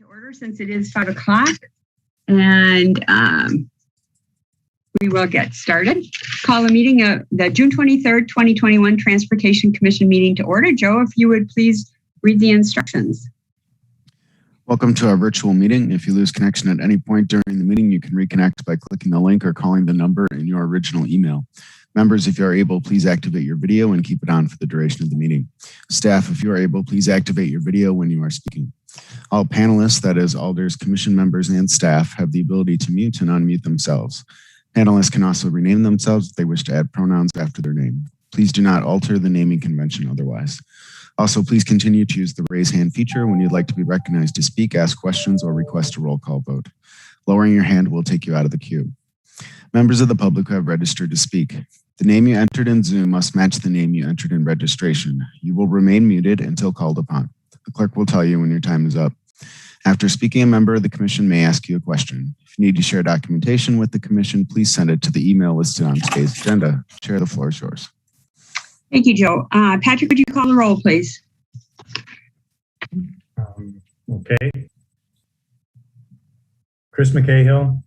order since it is 5 o'clock, and we will get started. Call the meeting of the June 23rd, 2021 Transportation Commission meeting to order. Joe, if you would please read the instructions. Welcome to our virtual meeting. If you lose connection at any point during the meeting, you can reconnect by clicking the link or calling the number in your original email. Members, if you are able, please activate your video and keep it on for the duration of the meeting. Staff, if you are able, please activate your video when you are speaking. All panelists, that is alders, commission members, and staff, have the ability to mute and unmute themselves. Panelists can also rename themselves if they wish to add pronouns after their name. Please do not alter the naming convention otherwise. Also, please continue to use the raise hand feature when you'd like to be recognized to speak, ask questions, or request a roll call vote. Lowering your hand will take you out of the queue. Members of the public who have registered to speak, the name you entered in Zoom must match the name you entered in registration. You will remain muted until called upon. The clerk will tell you when your time is up. After speaking, a member of the commission may ask you a question. If you need to share documentation with the commission, please send it to the email listed on today's agenda. Chair, the floor is yours. Thank you, Joe. Patrick, would you call the roll, please? Okay. Chris McCahill.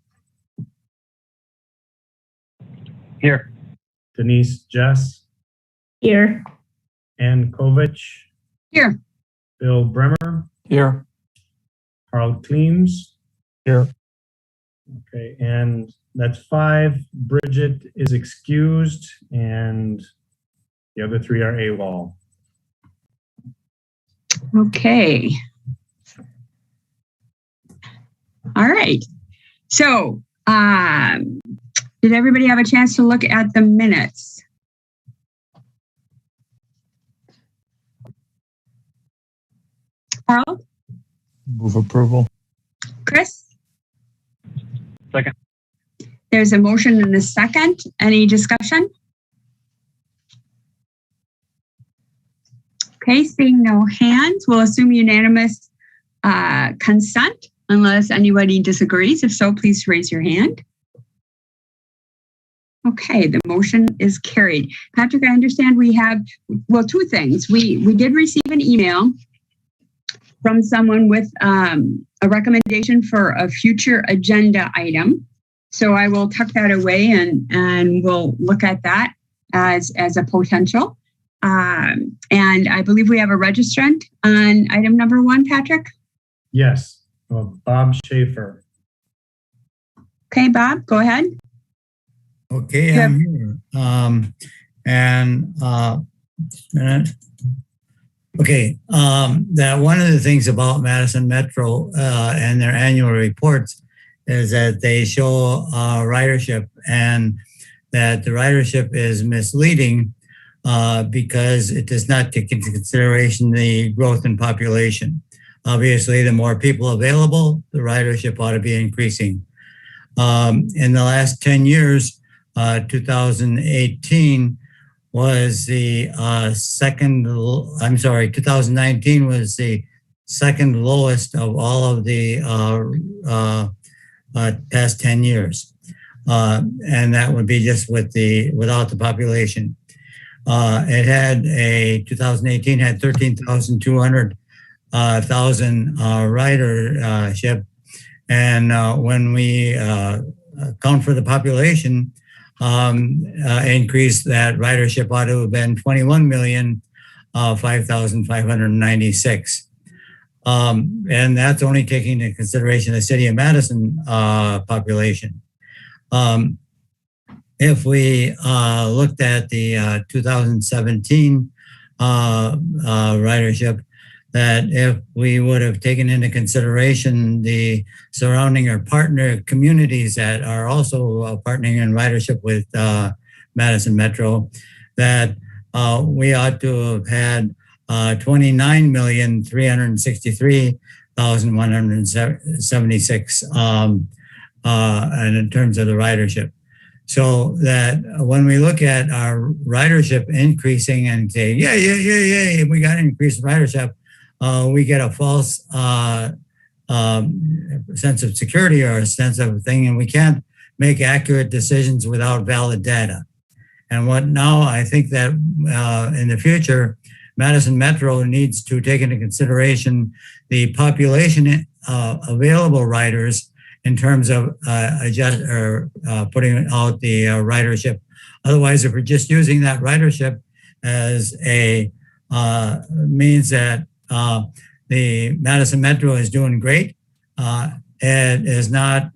Here. Denise Jess. Here. Ann Kovich. Here. Bill Bremer. Here. Carl Kleems. Here. Okay, and that's 5. Bridget is excused, and the other 3 are AWOL. Okay. All right. So, did everybody have a chance to look at the minutes? Carl? Move approval. Chris? Second. There's a motion and a second. Any discussion? Okay, seeing no hands, we'll assume unanimous consent unless anybody disagrees. If so, please raise your hand. Okay, the motion is carried. Patrick, I understand we have, well, 2 things. We did receive an email from someone with a recommendation for a future agenda item. So I will tuck that away and we'll look at that as a potential. And I believe we have a registrant on item number 1, Patrick? Yes, Bob Schaefer. Okay, Bob, go ahead. Okay, I'm here. Just a minute. Okay, that one of the things about Madison Metro and their annual reports is that they show ridership, and that the ridership is misleading because it does not take into consideration the growth in population. Obviously, the more people available, the ridership ought to be increasing. In the last 10 years, 2018 was the 2019 was the second lowest of all of the past 10 years. And that would be just without the population. It had 2018 had 13,200 ridership. And when we account for the population, increase, that ridership ought to have been 21,005,596. And that's only taking into consideration the city of Madison population. If we looked at the 2017 ridership, that if we would have taken into consideration the surrounding or partner communities that are also partnering in ridership with Madison Metro, that we ought to have had 29,363,176 and in terms of the ridership. So that when we look at our ridership increasing and say, yeah, we got increased ridership, we get a false sense of security or a sense of thing, and we can't make accurate decisions without valid data. And what now I think that in the future, Madison Metro needs to take into consideration the population available riders in terms of putting out the ridership. Otherwise, if we're just using that ridership as a means that the Madison Metro is doing great, it is not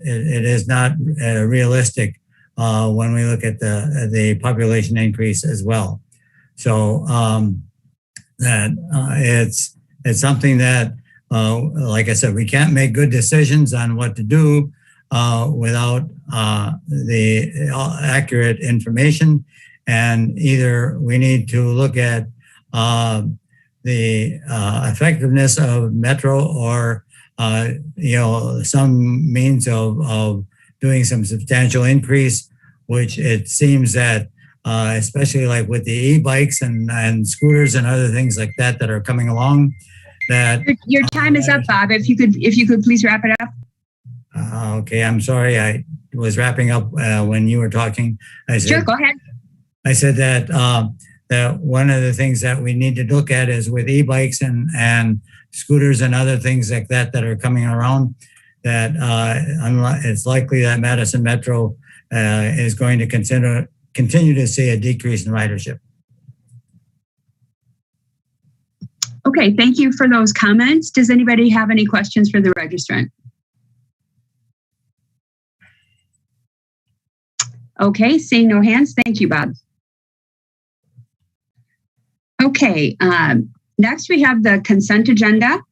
realistic when we look at the population increase as well. So it's something that, like I said, we can't make good decisions on what to do without the accurate information. And either we need to look at the effectiveness of Metro, or some means of doing some substantial increase, which it seems that especially like with the e-bikes and scooters and other things like that that are coming along, that your time is up, Bob. If you could please wrap it up. Okay, I'm sorry. I was wrapping up when you were talking. Sure, go ahead. I said that that one of the things that we need to look at is with e-bikes and scooters and other things like that that are coming around, that it's likely that Madison Metro is going to continue to see a decrease in ridership. Okay, thank you for those comments. Does anybody have any questions for the registrant? Okay, seeing no hands, thank you, Bob. Okay, next we have the consent agenda.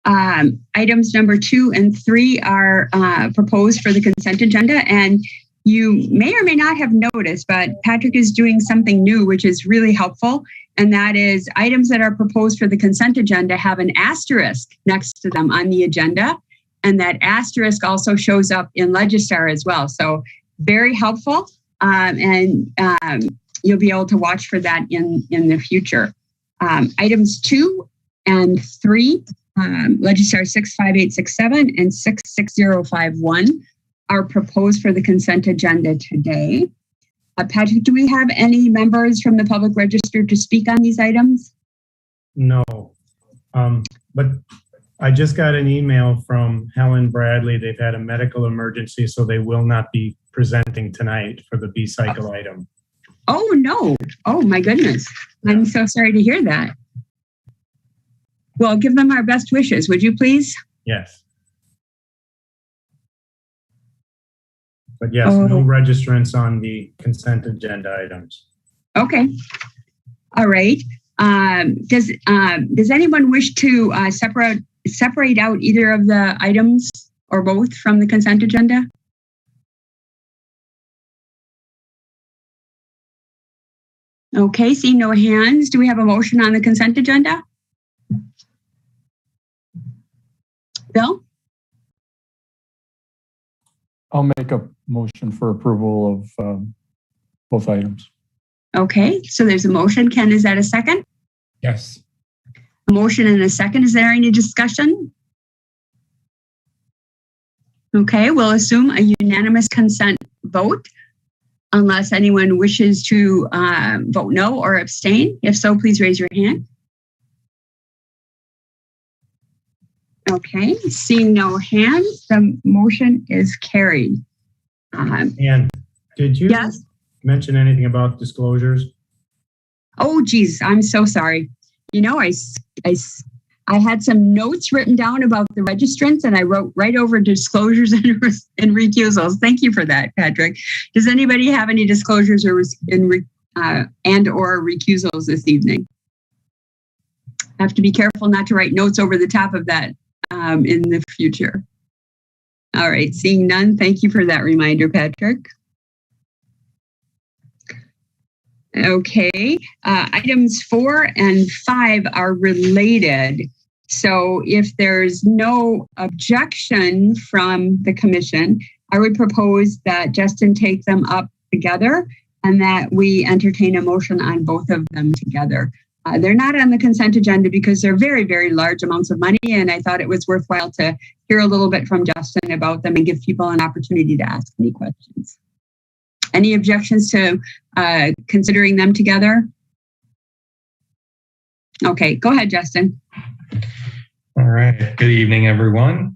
Items number 2 and 3 are proposed for the consent agenda, and you may or may not have noticed, but Patrick is doing something new, which is really helpful, and that is items that are proposed for the consent agenda have an asterisk next to them on the agenda, and that asterisk also shows up in Legistar as well. So very helpful, and you'll be able to watch for that in the future. Items 2 and 3, Legistar 65867 and 66051 are proposed for the consent agenda today. Patrick, do we have any members from the public register to speak on these items? No, but I just got an email from Helen Bradley. They've had a medical emergency, so they will not be presenting tonight for the B-cycle item. Oh, no. Oh, my goodness. I'm so sorry to hear that. Well, give them our best wishes, would you please? Yes. But yes, no registrants on the consent agenda items. Okay. All right. Does anyone wish to separate out either of the items or both from the consent agenda? Okay, seeing no hands, do we have a motion on the consent agenda? Bill? I'll make a motion for approval of both items. Okay, so there's a motion. Ken, is that a second? Yes. A motion and a second. Is there any discussion? Okay, we'll assume a unanimous consent vote unless anyone wishes to vote no or abstain. If so, please raise your hand. Okay, seeing no hands, the motion is carried. And did you mention anything about disclosures? Oh, geez, I'm so sorry. You know, I had some notes written down about the registrants, and I wrote right over disclosures and recusals. Thank you for that, Patrick. Does anybody have any disclosures or recusals this evening? I have to be careful not to write notes over the top of that in the future. All right, seeing none, thank you for that reminder, Patrick. Okay, items 4 and 5 are related. So if there's no objection from the commission, I would propose that Justin take them up together and that we entertain a motion on both of them together. They're not on the consent agenda because they're very, very large amounts of money, and I thought it was worthwhile to hear a little bit from Justin about them and give people an opportunity to ask any questions. Any objections to considering them together? Okay, go ahead, Justin. All right. Good evening, everyone.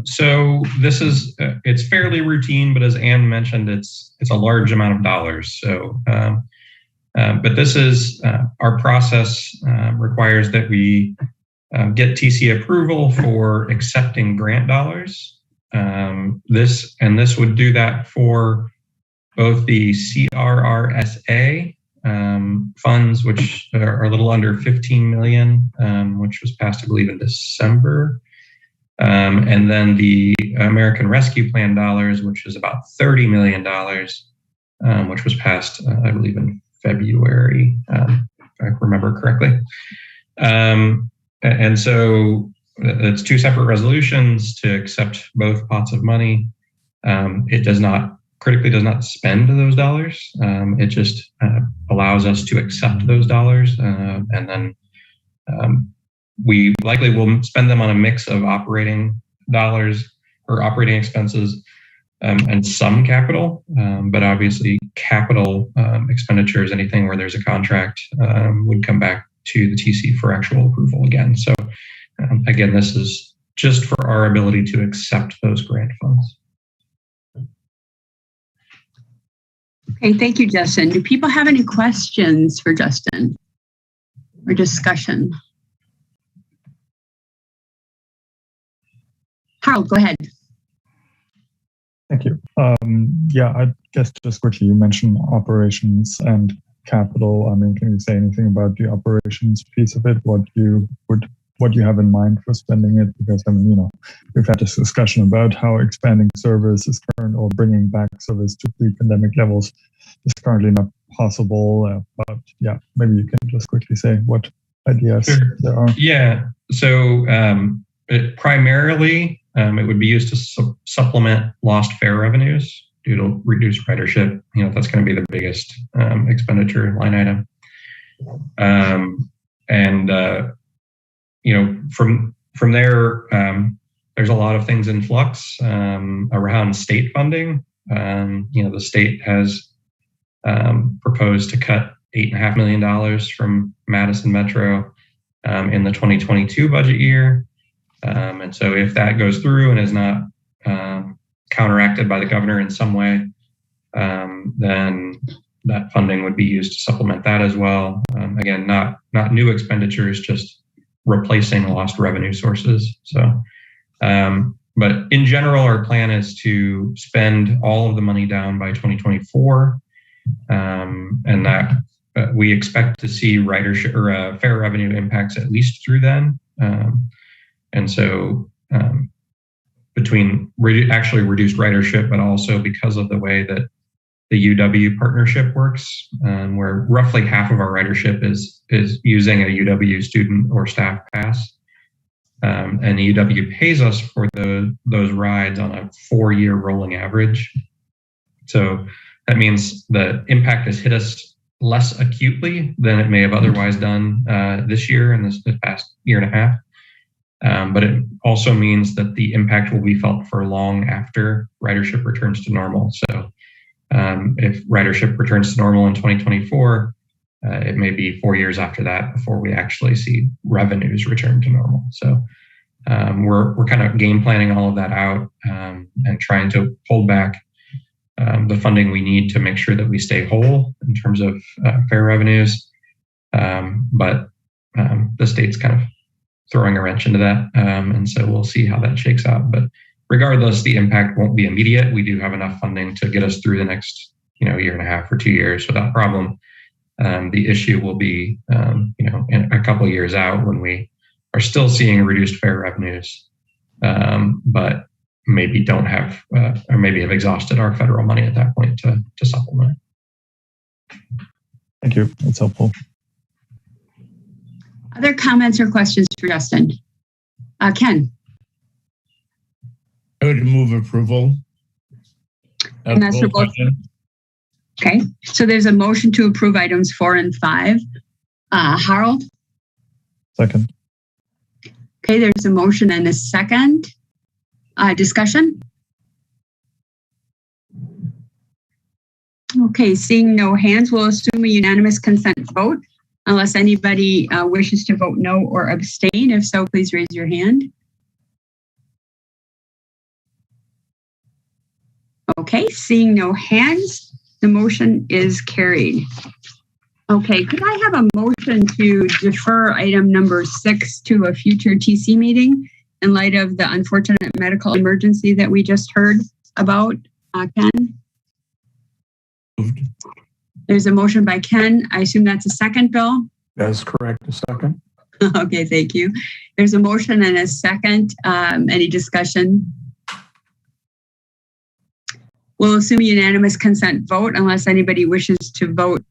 So this is it's fairly routine, but as Ann mentioned, it's a large amount of dollars. So, but this is our process requires that we get TC approval for accepting grant dollars. This would do that for both the CRRSA funds, which are a little under 15 million, which was passed, I believe, in December. And then the American Rescue Plan dollars, which is about $30 million, which was passed, I believe, in February, if I remember correctly. And so it's two separate resolutions to accept both pots of money. It critically does not spend those dollars. It just allows us to accept those dollars. And then we likely will spend them on a mix of operating dollars or operating expenses and some capital. But obviously capital expenditures, anything where there's a contract, would come back to the TC for actual approval again. So again, this is just for our ability to accept those grant funds. Okay, thank you, Justin. Do people have any questions for Justin or discussion? Harold, go ahead. Thank you. Yeah, I guess just quickly, you mentioned operations and capital. I mean, can you say anything about the operations piece of it? What you have in mind for spending it? Because I mean, we've had this discussion about how expanding service is current or bringing back service to pre-pandemic levels is currently not possible. But yeah, maybe you can just quickly say what ideas there are. Yeah. So primarily, it would be used to supplement lost fare revenues due to reduced ridership. That's going to be the biggest expenditure line item. From there, there's a lot of things in flux around state funding. The state has proposed to cut $8.5 million from Madison Metro in the 2022 budget year. And so if that goes through and is not counteracted by the governor in some way, then that funding would be used to supplement that as well. Again, not new expenditures, just replacing lost revenue sources. So, but in general, our plan is to spend all of the money down by 2024, and that we expect to see ridership or fare revenue impacts at least through then. And so between actually reduced ridership, but also because of the way that the UW partnership works, where roughly half of our ridership is using a UW student or staff pass. And UW pays us for those rides on a 4-year rolling average. So that means the impact has hit us less acutely than it may have otherwise done this year and this past year and a half. But it also means that the impact will be felt for long after ridership returns to normal. So if ridership returns to normal in 2024, it may be 4 years after that before we actually see revenues return to normal. So we're kind of game planning all of that out and trying to hold back the funding we need to make sure that we stay whole in terms of fare revenues. But the state's kind of throwing a wrench into that. And so we'll see how that shakes out. But regardless, the impact won't be immediate. We do have enough funding to get us through the next, year and a half or 2 years without problem. The issue will be, in a couple of years out when we are still seeing reduced fare revenues, but maybe don't have, or maybe have exhausted our federal money at that point to supplement. Thank you. That's helpful. Other comments or questions for Justin? Ken? I would move approval. And that's for both. Okay, so there's a motion to approve items 4 and 5. Harold? Second. Okay, there's a motion and a second. Discussion? Okay, seeing no hands, we'll assume a unanimous consent vote. unless anybody wishes to vote no or abstain. If so, please raise your hand. Okay, seeing no hands, the motion is carried. Okay, could I have a motion to defer item number 6 to a future TC meeting in light of the unfortunate medical emergency that we just heard about? Ken? Moved. There's a motion by Ken. I assume that's a second, Bill? That is correct. A second. Okay, thank you. There's a motion and a second. Any discussion? We'll assume unanimous consent vote unless anybody wishes to vote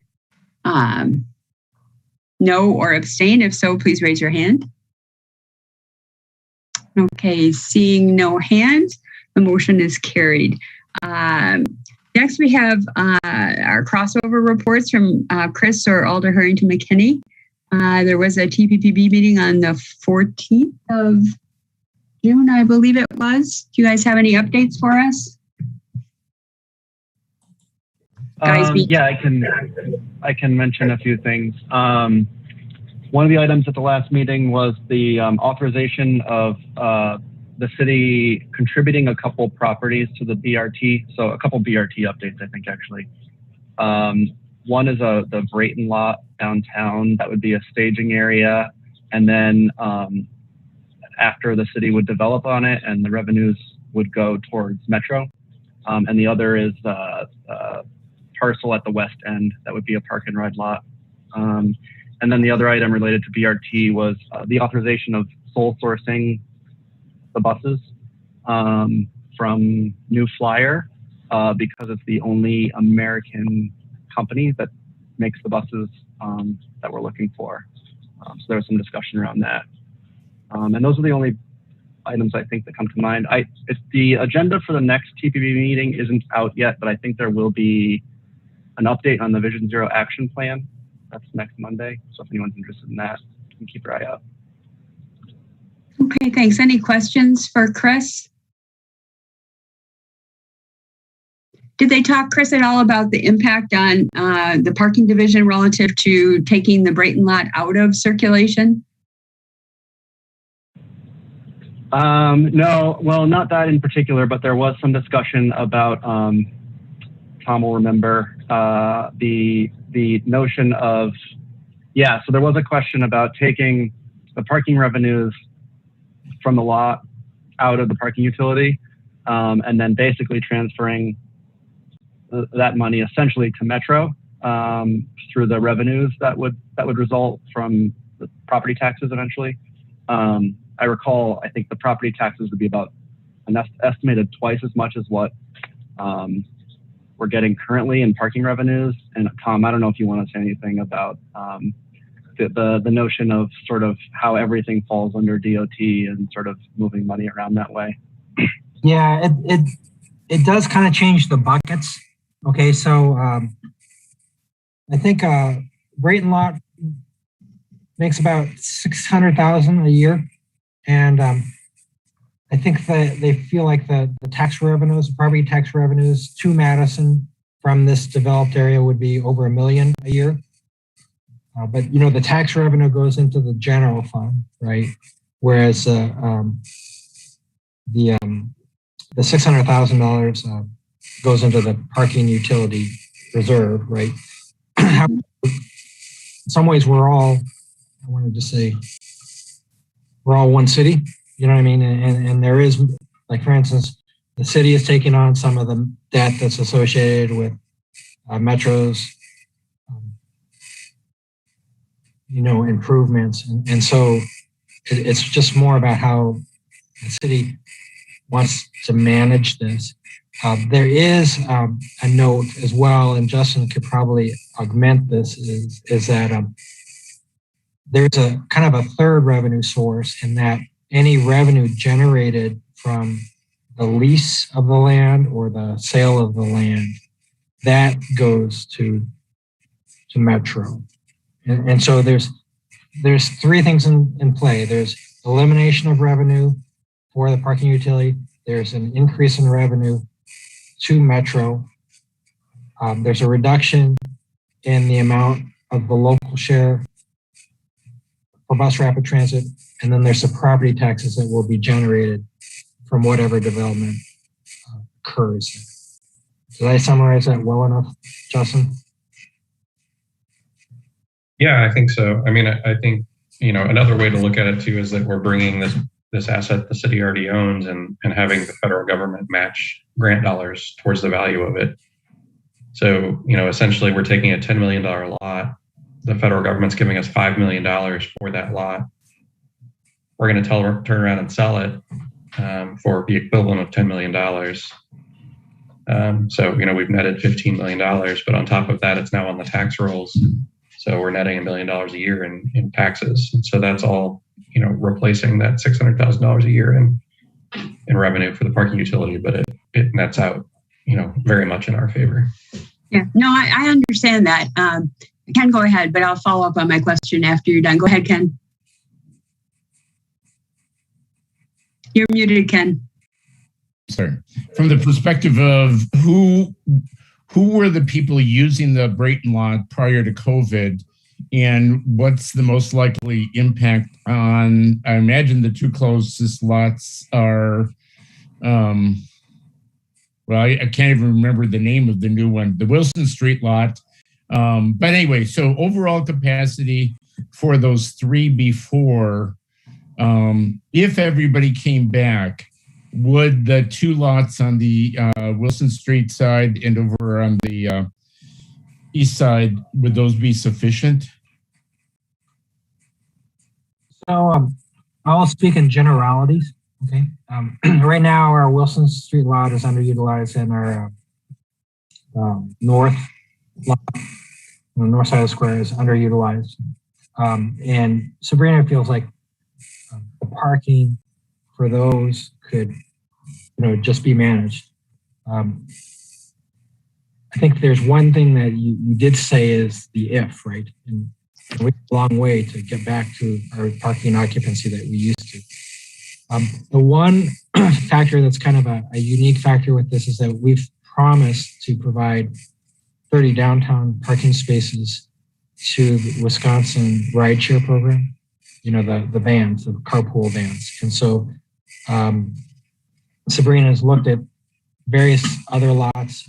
no or abstain. If so, please raise your hand. Okay, seeing no hands, the motion is carried. Next, we have our crossover reports from Chris or Alder Harrington McKinney. There was a TPPB meeting on the 14th of June, I believe it was. Do you guys have any updates for us? Yeah, I can mention a few things. One of the items at the last meeting was the authorization of the city contributing a couple properties to the BRT. So a couple BRT updates, I think, actually. One is the Brayton lot downtown. That would be a staging area. And then after the city would develop on it and the revenues would go towards Metro. And the other is parcel at the west end. That would be a park and ride lot. And then the other item related to BRT was the authorization of sole sourcing the buses from New Flyer because it's the only American company that makes the buses that we're looking for. So there was some discussion around that. And those are the only items I think that come to mind. If the agenda for the next TPB meeting isn't out yet, but I think there will be an update on the Vision Zero action plan. That's next Monday. So if anyone's interested in that, you can keep your eye out. Okay, thanks. Any questions for Chris? Did they talk, Chris, at all about the impact on the parking division relative to taking the Brayton lot out of circulation? No, well, not that in particular, but there was some discussion about, Tom will remember, the notion of, yeah, so there was a question about taking the parking revenues from the lot out of the parking utility, and then basically transferring that money essentially to Metro through the revenues that would result from the property taxes eventually. I recall, I think the property taxes would be about an estimated twice as much as what we're getting currently in parking revenues. And Tom, I don't know if you want to say anything about the notion of sort of how everything falls under DOT and sort of moving money around that way. Yeah, it does kind of change the buckets. Okay, so I think Brayton lot makes about $600,000 a year, and I think that they feel like the tax revenues, the property tax revenues to Madison from this developed area would be over $1 million a year. But you know, the tax revenue goes into the general fund, right? Whereas the $600,000 goes into the parking utility reserve, right? In some ways, we're all, I wanted to say, we're all one city. You know what I mean? And there is, like, for instance, the city is taking on some of the debt that's associated with Metro's, you know, improvements. And so it's just more about how the city wants to manage this. There is a note as well, and Justin could probably augment this, is that there's a kind of a third revenue source in that any revenue generated from the lease of the land or the sale of the land, that goes to Metro. And so there's three things in play. There's elimination of revenue for the parking utility. There's an increase in revenue to Metro. There's a reduction in the amount of the local share for bus rapid transit, and then there's the property taxes that will be generated from whatever development occurs. Did I summarize that well enough, Justin? Yeah, I think so. I mean, I think, another way to look at it too is that we're bringing this asset the city already owns and having the federal government match grant dollars towards the value of it. So, essentially we're taking a $10 million lot. The federal government's giving us $5 million for that lot. We're going to turn around and sell it for the equivalent of $10 million. So, we've netted $15 million, but on top of that, it's now on the tax rolls. So we're netting $1 million a year in taxes. And so that's all, replacing that $600,000 a year in revenue for the parking utility, but it nets out, very much in our favor. Yeah, no, I understand that. Ken, go ahead, but I'll follow up on my question after you're done. Go ahead, Ken. You're muted, Ken. Sorry. From the perspective of who were the people using the Brayton lot prior to COVID, and what's the most likely impact on, I imagine the two closest lots are, well, I can't even remember the name of the new one, the Wilson Street lot. But anyway, so overall capacity for those three before, if everybody came back, would the two lots on the Wilson Street side and over on the east side, would those be sufficient? So I'll speak in generalities. Okay. Right now, our Wilson Street lot is underutilized, and our north lot, the north side of the square, is underutilized. And Sabrina feels like the parking for those could, just be managed. I think there's one thing that you did say is the if, right? And we have a long way to get back to our parking occupancy that we used to. The one factor that's kind of a unique factor with this is that we've promised to provide 30 downtown parking spaces to the Wisconsin rideshare program, the vans, the carpool vans. And so Sabrina has looked at various other lots.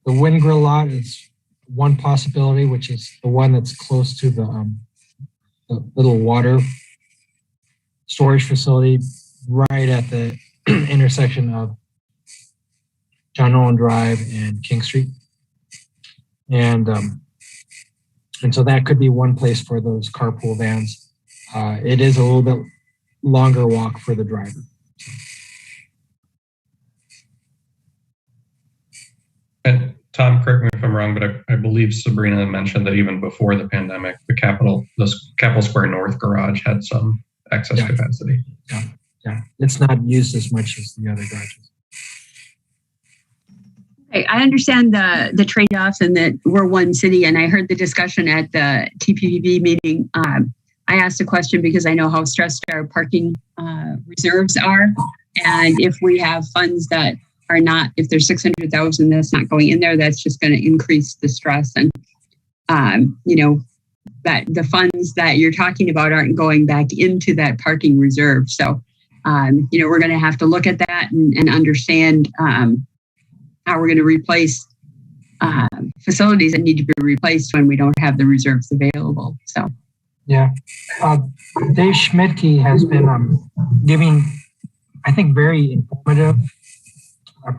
The Wind Grill lot is one possibility, which is the one that's close to the little water storage facility right at the intersection of John Nolan Drive and King Street. And so that could be one place for those carpool vans. It is a little bit longer walk for the driver. And Tom, correct me if I'm wrong, but I believe Sabrina mentioned that even before the pandemic, the Capitol Square North garage had some excess capacity. Yeah, it's not used as much as the other garages. Okay, I understand the trade-offs and that we're one city, and I heard the discussion at the TPPB meeting. I asked a question because I know how stressed our parking reserves are, and if we have funds that are not, if there's 600,000 that's not going in there, that's just going to increase the stress. And that the funds that you're talking about aren't going back into that parking reserve. So we're going to have to look at that and understand how we're going to replace facilities that need to be replaced when we don't have the reserves available. So yeah, Dave Schmidtke has been giving, I think, very informative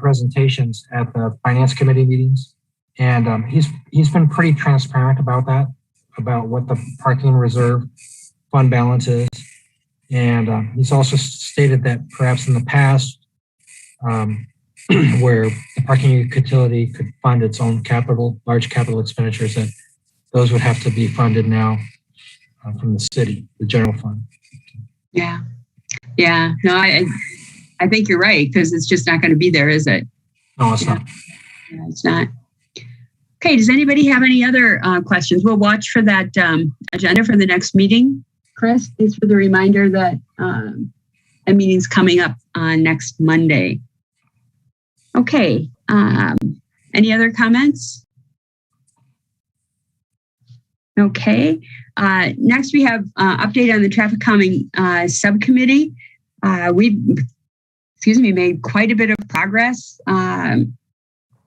presentations at the finance committee meetings, and he's been pretty transparent about that, about what the parking reserve fund balance is, and he's also stated that perhaps in the past, where the parking utility could fund its own large capital expenditures, that those would have to be funded now from the city, the general fund. Yeah. No, I think you're right, because it's just not going to be there, is it? No, it's not. Yeah, it's not. Okay, does anybody have any other questions? We'll watch for that agenda for the next meeting. Chris, thanks for the reminder that a meeting's coming up on next Monday. Okay, any other comments? Okay. Next, we have update on the traffic calming subcommittee. We've made quite a bit of progress.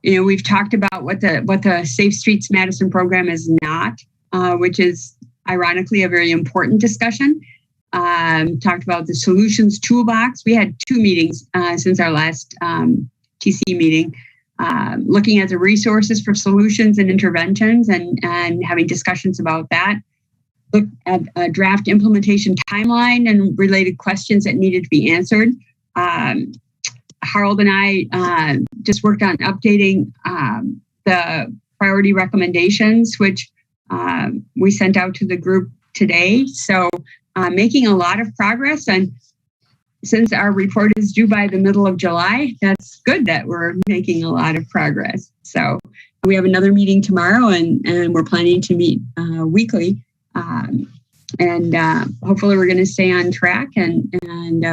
We've talked about what the Safe Streets Madison program is not, which is ironically a very important discussion. Talked about the solutions toolbox. We had 2 meetings since our last TC meeting, looking at the resources for solutions and interventions and having discussions about that. Look at a draft implementation timeline and related questions that needed to be answered. Harold and I just worked on updating the priority recommendations, which we sent out to the group today. So making a lot of progress. And since our report is due by the middle of July, that's good that we're making a lot of progress. So we have another meeting tomorrow and we're planning to meet weekly. And hopefully we're going to stay on track and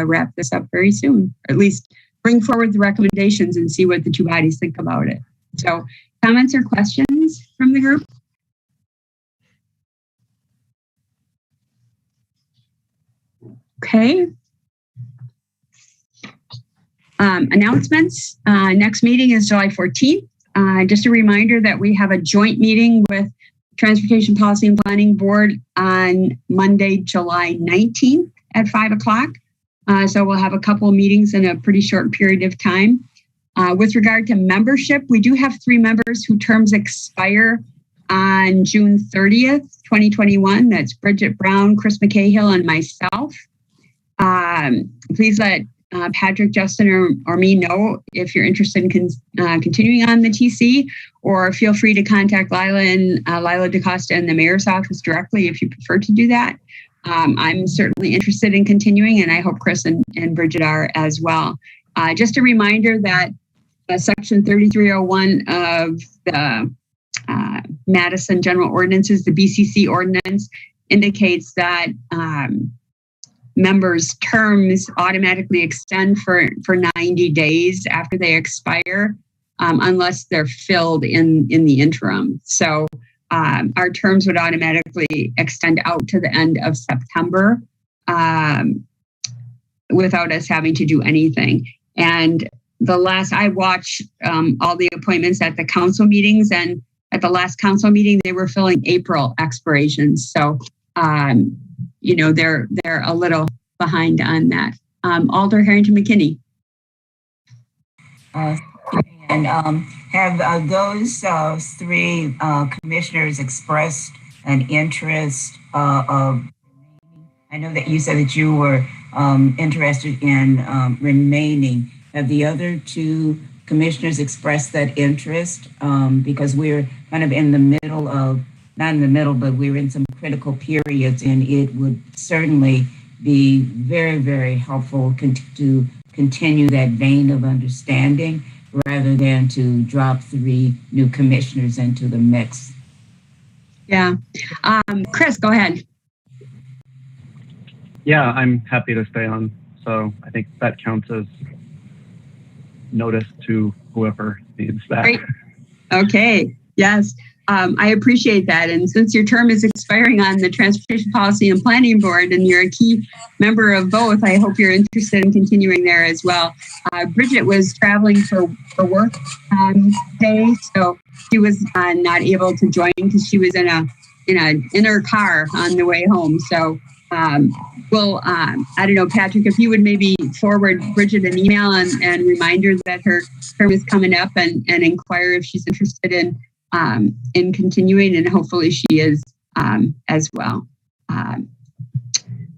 wrap this up very soon, or at least bring forward the recommendations and see what the 2 bodies think about it. So comments or questions from the group? Okay. Announcements. Next meeting is July 14th. Just a reminder that we have a joint meeting with Transportation Policy and Planning Board on Monday, July 19th at 5 o'clock. So we'll have a couple of meetings in a pretty short period of time. With regard to membership, we do have 3 members whose terms expire on June 30th, 2021. That's Bridget Brown, Chris McCahill, and myself. Please let Patrick, Justin, or me know if you're interested in continuing on the TC, or feel free to contact Lila and Lila DaCosta in the mayor's office directly if you prefer to do that. I'm certainly interested in continuing, and I hope Chris and Bridget are as well. Just a reminder that Section 3301 of the Madison General Ordinances, the BCC ordinance, indicates that members' terms automatically extend for 90 days after they expire, unless they're filled in the interim. So our terms would automatically extend out to the end of September without us having to do anything. And the last I watched all the appointments at the council meetings, and at the last council meeting, they were filling April expirations. So they're a little behind on that. Alder Harrington McKinney. Have those 3 commissioners expressed an interest of? I know that you said that you were interested in remaining. Have the other 2 commissioners expressed that interest? Because we're kind of in the middle of, not in the middle, but we're in some critical periods, and it would certainly be very, very helpful to continue that vein of understanding rather than to drop 3 new commissioners into the mix. Yeah. Chris, go ahead. Yeah, I'm happy to stay on. So I think that counts as notice to whoever needs that. Great. Okay. Yes. I appreciate that. And since your term is expiring on the Transportation Policy and Planning Board, and you're a key member of both, I hope you're interested in continuing there as well. Bridget was traveling for work today, so she was not able to join because she was in her car on the way home. So I don't know, Patrick, if you would maybe forward Bridget an email and remind her that her term is coming up and inquire if she's interested in continuing, and hopefully she is as well.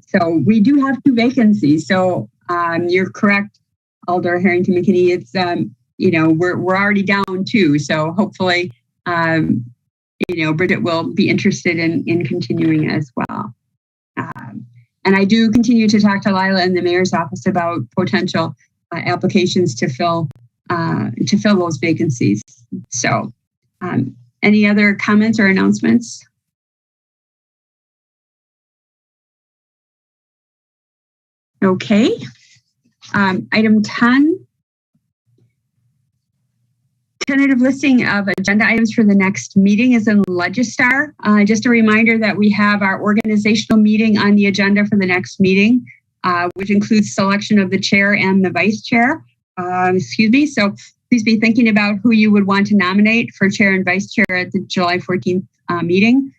So we do have 2 vacancies. So you're correct, Alder Harrington McKinney. It's we're already down 2. So hopefully Bridget will be interested in continuing as well. And I do continue to talk to Lila in the mayor's office about potential applications to fill those vacancies. So. Any other comments or announcements? Okay. Item 10, tentative listing of agenda items for the next meeting is in Legistar. Just a reminder that we have our organizational meeting on the agenda for the next meeting, which includes selection of the chair and the vice chair. So please be thinking about who you would want to nominate for chair and vice chair at the July 14th meeting.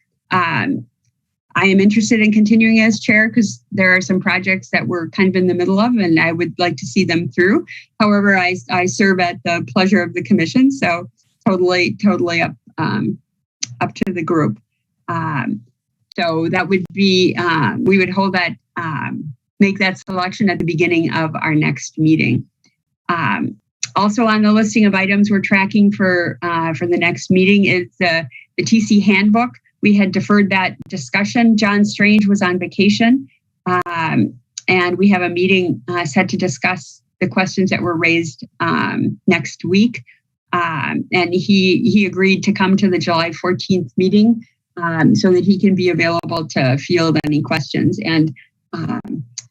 I am interested in continuing as chair because there are some projects that we're kind of in the middle of and I would like to see them through. However, I serve at the pleasure of the commission, so totally up to the group. So that would be, we would hold that, make that selection at the beginning of our next meeting. Also on the listing of items we're tracking for the next meeting is the TC handbook. We had deferred that discussion. John Strange was on vacation, and we have a meeting set to discuss the questions that were raised next week. And he agreed to come to the July 14th meeting so that he can be available to field any questions. And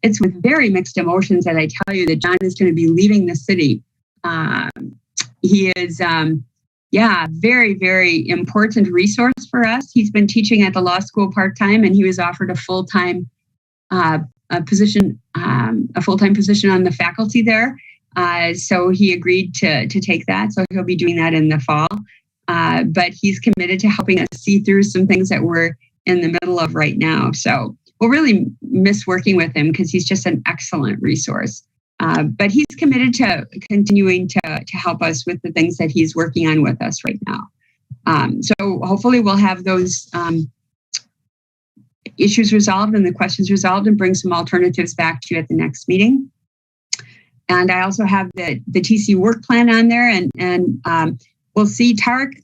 it's with very mixed emotions that I tell you that John is going to be leaving the city. He is... very, very important resource for us. He's been teaching at the law school part-time and he was offered a full-time position on the faculty there. So he agreed to take that. So he'll be doing that in the fall. But he's committed to helping us see through some things that we're in the middle of right now. So we'll really miss working with him because he's just an excellent resource. But he's committed to continuing to help us with the things that he's working on with us right now. So hopefully we'll have those issues resolved and the questions resolved and bring some alternatives back to you at the next meeting. And I also have the TC work plan on there and we'll see Tarek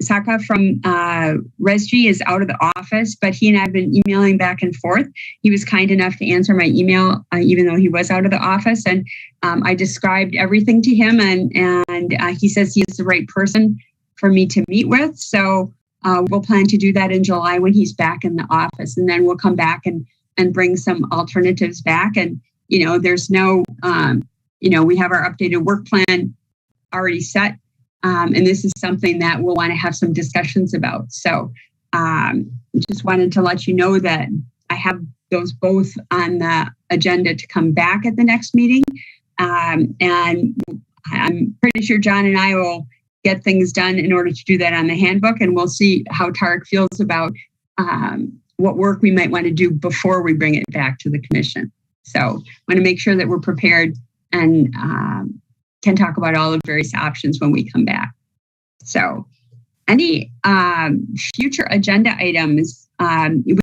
Saka from ResG is out of the office, but he and I have been emailing back and forth. He was kind enough to answer my email, even though he was out of the office. And I described everything to him and he says he is the right person for me to meet with. So we'll plan to do that in July when he's back in the office. And then we'll come back and bring some alternatives back. And, there's no, we have our updated work plan already set. And this is something that we'll want to have some discussions about. So just wanted to let you know that I have those both on the agenda to come back at the next meeting. And I'm pretty sure John and I will get things done in order to do that on the handbook. And we'll see how Tarek feels about what work we might want to do before we bring it back to the commission. So I want to make sure that we're prepared and can talk about all the various options when we come back. So any future agenda items,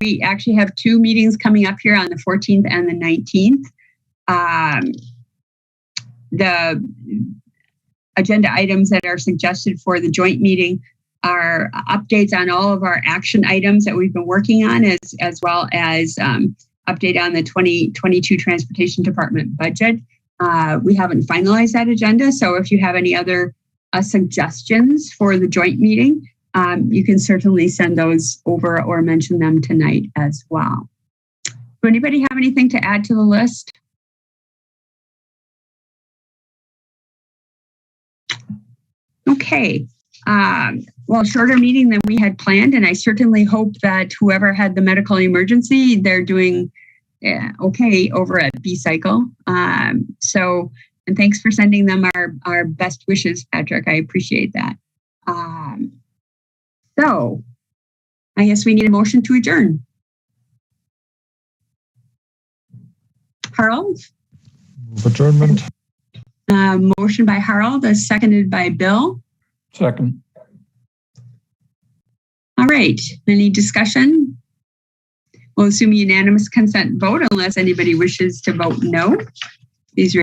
we actually have 2 meetings coming up here on the 14th and the 19th. The agenda items that are suggested for the joint meeting are updates on all of our action items that we've been working on, as well as update on the 2022 Transportation Department budget. We haven't finalized that agenda, so if you have any other suggestions for the joint meeting, you can certainly send those over or mention them tonight as well. Does anybody have anything to add to the list? Okay. Well, shorter meeting than we had planned, and I certainly hope that whoever had the medical emergency, they're doing okay over at B-Cycle. So, and thanks for sending them our best wishes, Patrick. I appreciate that. So, I guess we need a motion to adjourn. Harold? Move adjournment. Motion by Harold, seconded by Bill. Second. All right. Any discussion? We'll assume unanimous consent vote unless anybody wishes to vote no. Please